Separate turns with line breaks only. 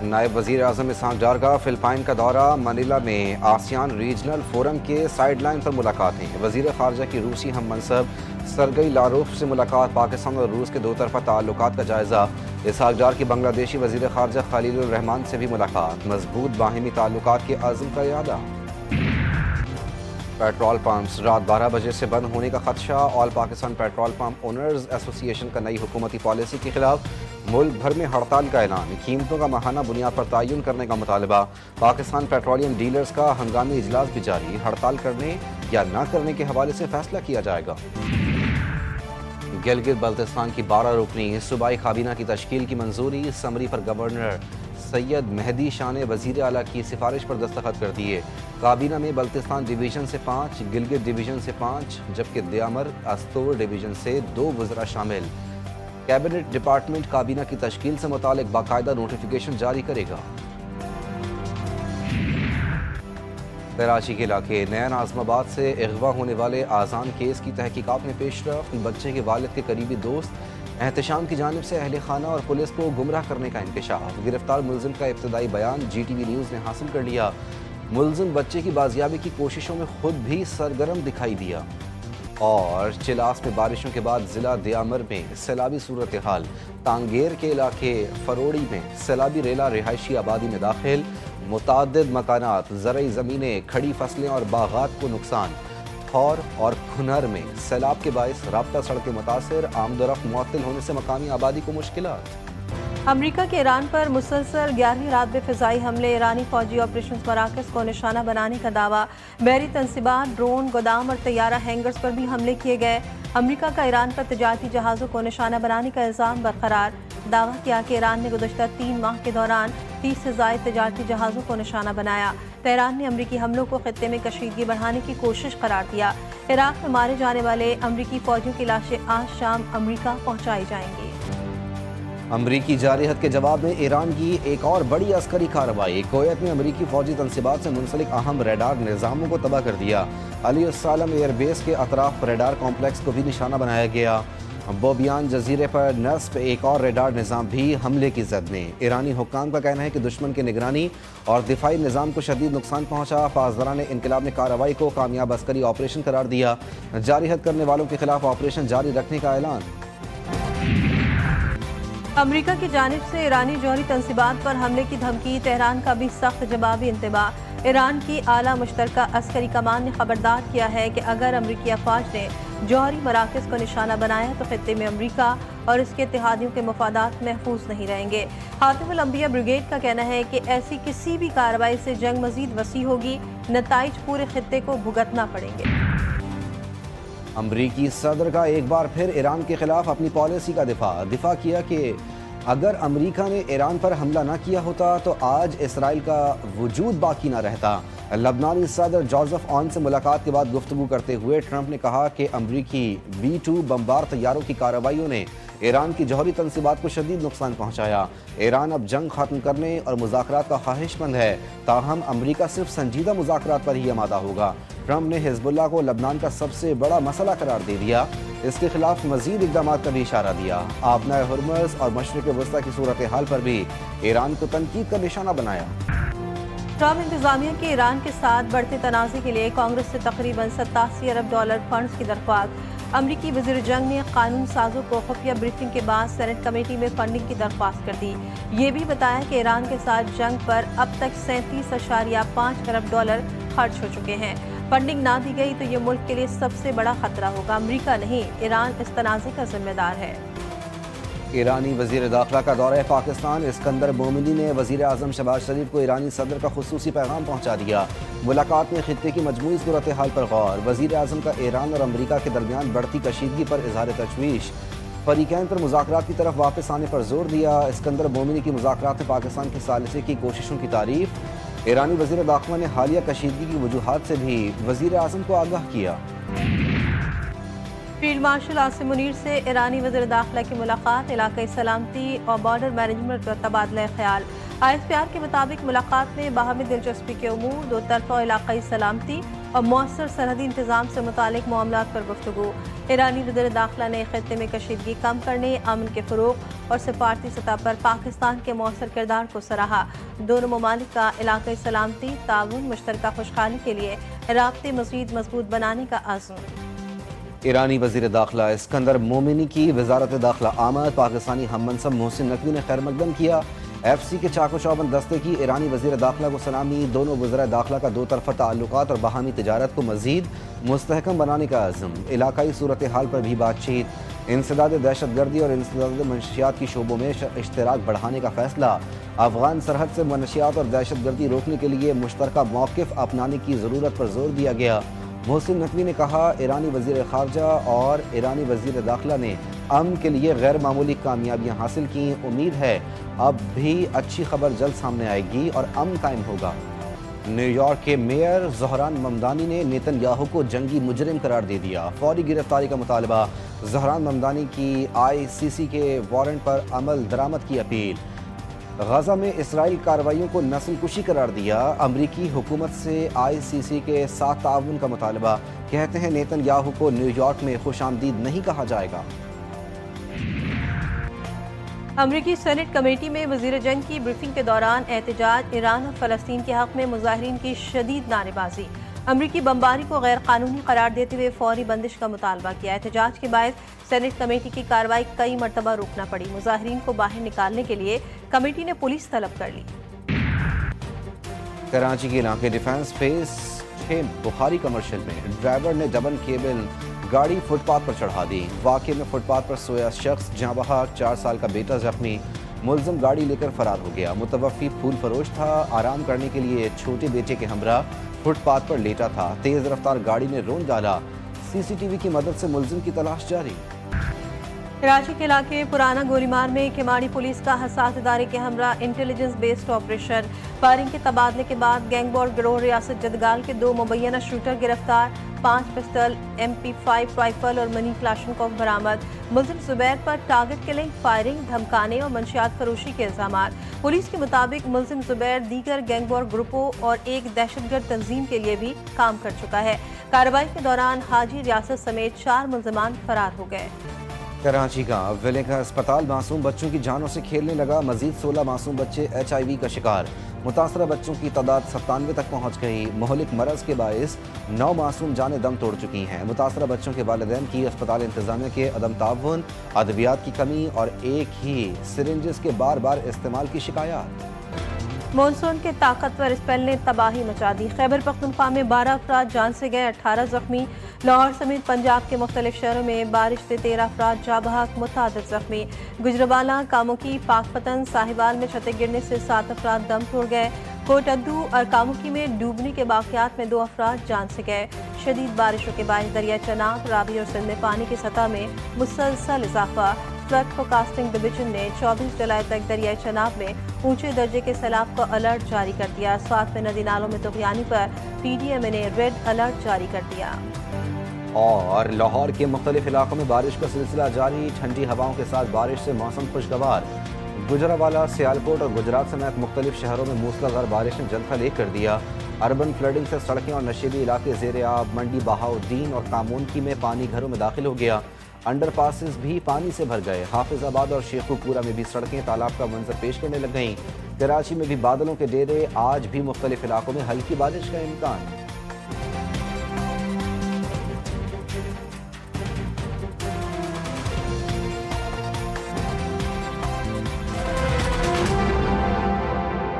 نائب وزیر اعظم اسحاق ڈار کا فلپائن کا دورہ، منیلا میں آسیان ریجنل فورم کے سائیڈ لائن پر ملاقاتیں۔ وزیر خارجہ کی روسی ہم منصب سرگئی لاروف سے ملاقات، پاکستان اور روس کے دو طرفہ تعلقات کا جائزہ۔ اسحاق ڈار کی بنگلہ دیشی وزیر خارجہ خلیل الرحمان سے بھی ملاقات، مضبوط باہمی تعلقات کے عزم کا اعادہ۔ پیٹرول پمپس رات 12 بجے سے بند ہونے کا خدشہ، آل پاکستان پیٹرول پمپ اونرز ایسوسی ایشن کا نئی حکومتی پالیسی کے خلاف ملک بھر میں ہڑتال کا اعلان، قیمتوں کا ماہانہ بنیاد پر تعین کرنے کا مطالبہ۔ پاکستان پیٹرولیم ڈیلرز کا ہنگامی اجلاس بھی جاری، ہڑتال کرنے یا نہ کرنے کے حوالے سے فیصلہ کیا جائے گا۔ گلگت بلتستان کی 12 رکنی صوبائی کابینہ کی تشکیل کی منظوری، سمری پر گورنر سید مہدی شاہ نے وزیر اعلیٰ کی سفارش پر دستخط کر دیے۔ کابینہ میں بلتستان ڈویژن سے 5، گلگت ڈویژن سے 5 جبکہ دیامر استور ڈویژن سے 2 وزراء شامل۔ کیبنٹ ڈپارٹمنٹ کابینہ کی تشکیل سے متعلق باقاعدہ نوٹیفیکیشن جاری کرے گا۔ کراچی کے علاقے نیا ناظم آباد سے اغوا ہونے والے آذان کیس کی تحقیقات میں پیش رفت، بچے کے والد کے قریبی دوست احتشام کی جانب سے اہل خانہ اور پولیس کو گمراہ کرنے کا انکشاف۔ گرفتار ملزم کا ابتدائی بیان جی ٹی وی نیوز نے حاصل کر لیا۔ ملزم بچے کی بازیابی کی کوششوں میں خود بھی سرگرم دکھائی دیا۔ اور چلاس میں بارشوں کے بعد ضلع دیامر میں سیلابی صورتحال، تانگیر کے علاقے فروڑی میں سیلابی ریلا رہائشی آبادی میں داخل، متعدد مکانات، زرعی زمینیں، کھڑی فصلیں اور باغات کو نقصان۔ تھور اور کھنر میں سیلاب کے باعث رابطہ سڑکیں متاثر، آمد و رفت معطل ہونے سے مقامی آبادی کو مشکلات۔
امریکہ کے ایران پر مسلسل 11ویں رات میں فضائی حملے، ایرانی فوجی آپریشنز مراکز کو نشانہ بنانے کا دعویٰ، بحری تنصیبات، ڈرون، گودام اور طیارہ ہینگرز پر بھی حملے کیے گئے۔ امریکہ کا ایران پر تجارتی جہازوں کو نشانہ بنانے کا الزام برقرار، دعویٰ کیا کہ ایران نے گزشتہ 3 ماہ کے دوران 30 سے زائد تجارتی جہازوں کو نشانہ بنایا۔ تہران نے امریکی حملوں کو خطے میں کشیدگی بڑھانے کی کوشش قرار دیا۔ عراق میں مارے جانے والے امریکی فوجیوں کی لاشیں آج شام امریکہ پہنچائی جائیں گی۔
امریکی جارحیت کے جواب میں ایران کی ایک اور بڑی عسکری کارروائی، کویت میں امریکی فوجی تنصیبات سے منسلک اہم ریڈار نظاموں کو تباہ کر دیا۔ علی السلام ایئر بیس کے اطراف ریڈار کمپلیکس کو بھی نشانہ بنایا گیا۔ بوبیان جزیرے پر نصب ایک اور ریڈار نظام بھی حملے کی زد میں۔ ایرانی حکام کا کہنا ہے کہ دشمن کے نگرانی اور دفاعی نظام کو شدید نقصان پہنچا۔ پاسداران انقلاب نے کارروائی کو کامیاب عسکری آپریشن قرار دیا۔ جارحیت کرنے والوں کے خلاف آپریشن جاری رکھنے کا اعلان۔
امریکہ کی جانب سے ایرانی جوہری تنصیبات پر حملے کی دھمکی، تہران کا بھی سخت جوابی انتباہ۔ ایران کی اعلیٰ مشترکہ عسکری کمان نے خبردار کیا ہے کہ اگر امریکی افواج نے جوہری مراکز کو نشانہ بنایا تو خطے میں امریکہ اور اس کے اتحادیوں کے مفادات محفوظ نہیں رہیں گے۔ خاتم الانبیاء بریگیڈ کا کہنا ہے کہ ایسی کسی بھی کارروائی سے جنگ مزید وسیع ہوگی، نتائج پورے خطے کو بھگتنا پڑیں گے۔
امریکی صدر کا ایک بار پھر ایران کے خلاف اپنی پالیسی کا دفاع کیا کہ اگر امریکہ نے ایران پر حملہ نہ کیا ہوتا تو آج اسرائیل کا وجود باقی نہ رہتا۔ لبنانی صدر جوزف آن سے ملاقات کے بعد گفتگو کرتے ہوئے ٹرمپ نے کہا کہ امریکی B-2 بمبار طیاروں کی کارروائیوں نے ایران کی جوہری تنصیبات کو شدید نقصان پہنچایا۔ ایران اب جنگ ختم کرنے اور مذاکرات کا خواہش مند ہے، تاہم امریکہ صرف سنجیدہ مذاکرات پر ہی آمادہ ہوگا۔ ٹرمپ نے حزب اللہ کو لبنان کا سب سے بڑا مسئلہ قرار دے دیا، اس کے خلاف مزید اقدامات کا بھی اشارہ دیا۔ آبنائے ہرمز اور مشرق وسطیٰ کی صورتحال پر بھی ایران کو تنقید کا نشانہ بنایا۔
ٹرمپ انتظامیہ کی ایران کے ساتھ بڑھتے تنازع کے لیے کانگریس سے تقریباً $87 ارب فنڈز کی درخواست۔ امریکی وزیر جنگ نے قانون سازوں کو خفیہ بریفنگ کے بعد سینٹ کمیٹی میں فنڈنگ کی درخواست کر دی۔ یہ بھی بتایا کہ ایران کے ساتھ جنگ پر اب تک $37.5 ارب خرچ ہو چکے ہیں۔ فنڈنگ نہ دی گئی تو یہ ملک کے لیے سب سے بڑا خطرہ ہوگا۔ امریکہ نہیں، ایران اس تنازع کا ذمہ دار ہے۔
ایرانی وزیر داخلہ کا دورہ پاکستان، اسکندر مومنی نے وزیر اعظم شہباز شریف کو ایرانی صدر کا خصوصی پیغام پہنچا دیا۔ ملاقات میں خطے کی مجموعی صورتحال پر غور، وزیر اعظم کا ایران اور امریکہ کے درمیان بڑھتی کشیدگی پر اظہار تشویش، فریقین پر مذاکرات کی طرف واپس آنے پر زور دیا۔ اسکندر مومنی کی مذاکرات میں پاکستان کے ثالثی کی کوششوں کی تعریف۔ ایرانی وزیر داخلہ نے حالیہ کشیدگی کی وجوہات سے بھی وزیر اعظم کو آگاہ کیا۔
فیلڈ مارشل عاصم منیر سے ایرانی وزیر داخلہ کی ملاقات، علاقائی سلامتی اور بارڈر مینجمنٹ پر تبادلہ خیال۔ ISPR کے مطابق ملاقات میں باہمی دلچسپی کے امور، دو طرفہ علاقائی سلامتی اور مؤثر سرحدی انتظام سے متعلق معاملات پر گفتگو۔ ایرانی وزیر داخلہ نے خطے میں کشیدگی کم کرنے، امن کے فروغ اور سفارتی سطح پر پاکستان کے مؤثر کردار کو سراہا۔ دونوں ممالک کا علاقائی سلامتی، تعاون، مشترکہ خوشحالی کے لیے رابطے مزید مضبوط بنانے کا عزم۔
ایرانی وزیر داخلہ اسکندر مومنی کی وزارت داخلہ آمد، پاکستانی ہم منصب محسن نقوی نے خیر مقدم کیا۔ FCC کے چاق و چوبند دستے کی ایرانی وزیر داخلہ کو سلامی، دونوں وزراء داخلہ کا دو طرفہ تعلقات اور باہمی تجارت کو مزید مستحکم بنانے کا عزم، علاقائی صورتحال پر بھی بات چیت، انسداد دہشت گردی اور انسداد منشیات کی شعبوں میں اشتراک بڑھانے کا فیصلہ، افغان سرحد سے منشیات اور دہشت گردی روکنے کے لیے مشترکہ موقف اپنانے کی ضرورت پر زور دیا گیا۔ محسن نقوی نے کہا، ایرانی وزیر خارجہ اور ایرانی وزیر داخلہ نے امن کے لیے غیر معمولی کامیابیاں حاصل کی، امید ہے اب بھی اچھی خبر جلد سامنے آئے گی اور امن قائم ہوگا۔ نیو یارک کے میئر زہران ممدانی نے نیتن یاہو کو جنگی مجرم قرار دے دیا، فوری گرفتاری کا مطالبہ، زہران ممدانی کی ICC کے وارنٹ پر عمل درآمد کی اپیل۔ غزہ میں اسرائیل کارروائیوں کو نسل کشی قرار دیا، امریکی حکومت سے ICC کے ساتھ تعاون کا مطالبہ، کہتے ہیں نیتن یاہو کو نیو یارک میں خوش آمدید نہیں کہا جائے گا۔
امریکی سینٹ کمیٹی میں وزیر جنگ کی بریفنگ کے دوران احتجاج، ایران اور فلسطین کے حق میں مظاہرین کی شدید نعرے بازی، امریکی بمباری کو غیر قانونی قرار دیتے ہوئے فوری بندش کا مطالبہ کیا۔ احتجاج کے باعث سینٹ کمیٹی کی کارروائی کئی مرتبہ روکنا پڑی، مظاہرین کو باہر نکالنے کے لیے کمیٹی نے پولیس طلب کر لی۔
کراچی کے علاقے ڈیفنس فیس 6 بخاری کمرشل میں ڈرائیور نے ڈبل کیبل گاڑی فٹ پاتھ پر چڑھا دی، واقعے میں فٹ پاتھ پر سویا شخص جاں بحق، 4 سال کا بیٹا زخمی، ملزم گاڑی لے کر فرار ہو گیا۔ متوفی پھول فروش تھا، آرام کرنے کے لیے چھوٹے بیٹے کے ہمراہ فٹ پاتھ پر لیٹا تھا، تیز رفتار گاڑی نے رون ڈالا، CCTV کی مدد سے ملزم کی تلاش جاری۔
کراچی کے علاقے پرانا گولی مار میں کھماڑی پولیس کا حساس ادارے کے ہمراہ انٹیلیجنس بیسڈ آپریشن، فائرنگ کے تبادلے کے بعد گینگ وار گروہ ریاست جدگال کے 2 مبینہ شوٹر گرفتار، 5 پسٹل، MP5 رائفل اور منی کلاشنکوف برآمد، ملزم زبیر پر ٹارگٹ کلنگ، فائرنگ، دھمکانے اور منشیات فروشی کے الزامات۔ پولیس کے مطابق ملزم زبیر دیگر گینگ وار گروپوں اور ایک دہشت گرد تنظیم کے لیے بھی کام کر چکا ہے۔ کارروائی کے دوران حاجی ریاست سمیت 4 ملزمان فرار ہو گئے۔
کراچی کا ولنگ ہسپتال معصوم بچوں کی جانوں سے کھیلنے لگا، مزید 16 معصوم بچے HIV کا شکار، متاثرہ بچوں کی تعداد 97 تک پہنچ گئی، مہلک مرض کے باعث 9 معصوم جانیں دم توڑ چکی ہیں۔ متاثرہ بچوں کے والدین کی اسپتال انتظامیہ کے عدم تعاون، ادویات کی کمی اور ایک ہی سرنجز کے بار بار استعمال کی شکایات۔
مونسون کے طاقتور اسپیل نے تباہی مچا دی، خیبر پختونخوا میں 12 افراد جان سے گئے، 18 زخمی، لاہور سمیت پنجاب کے مختلف شہروں میں بارش سے 13 افراد جاں بحق، متعدد زخمی، گجرانوالہ، کاموکی، پاک پتن، ساہیوال میں چھتیں گرنے سے 7 افراد دم توڑ گئے، کوٹ ادو اور کاموکی میں ڈوبنے کے واقعات میں 2 افراد جان سے گئے۔ شدید بارشوں کے باعث دریا چناب، راوی اور سندھ میں پانی کی سطح میں مسلسل اضافہ، فلڈ فورکاسٹنگ ڈویژن نے 24 جولائی تک دریائے چناب میں اونچے درجے کے سیلاب کا الرٹ جاری کر دیا۔ ساتھ میں ندی نالوں میں طغیانی پر PDMA نے ریڈ الرٹ جاری کر دیا۔
اور لاہور کے مختلف علاقوں میں بارش کا سلسلہ جاری، ٹھنڈی ہواؤں کے ساتھ بارش سے موسم خوشگوار، گجرانوالہ، سیالکوٹ اور گجرات سمیت مختلف شہروں میں موسلادھار بارش نے جلفہ لے کر دیا۔ اربن فلڈنگ سے سڑکیں اور نشیبی علاقے زیر آب، منڈی بہاؤالدین اور کامونکی میں پانی گھروں میں داخل ہو گیا، انڈر پاسز بھی پانی سے بھر گئے، حافظ آباد اور شیخو پورہ میں بھی سڑکیں تالاب کا منظر پیش کرنے لگ گئیں۔ کراچی میں بھی بادلوں کے ڈیرے، آج بھی مختلف علاقوں میں ہلکی بارش کا امکان۔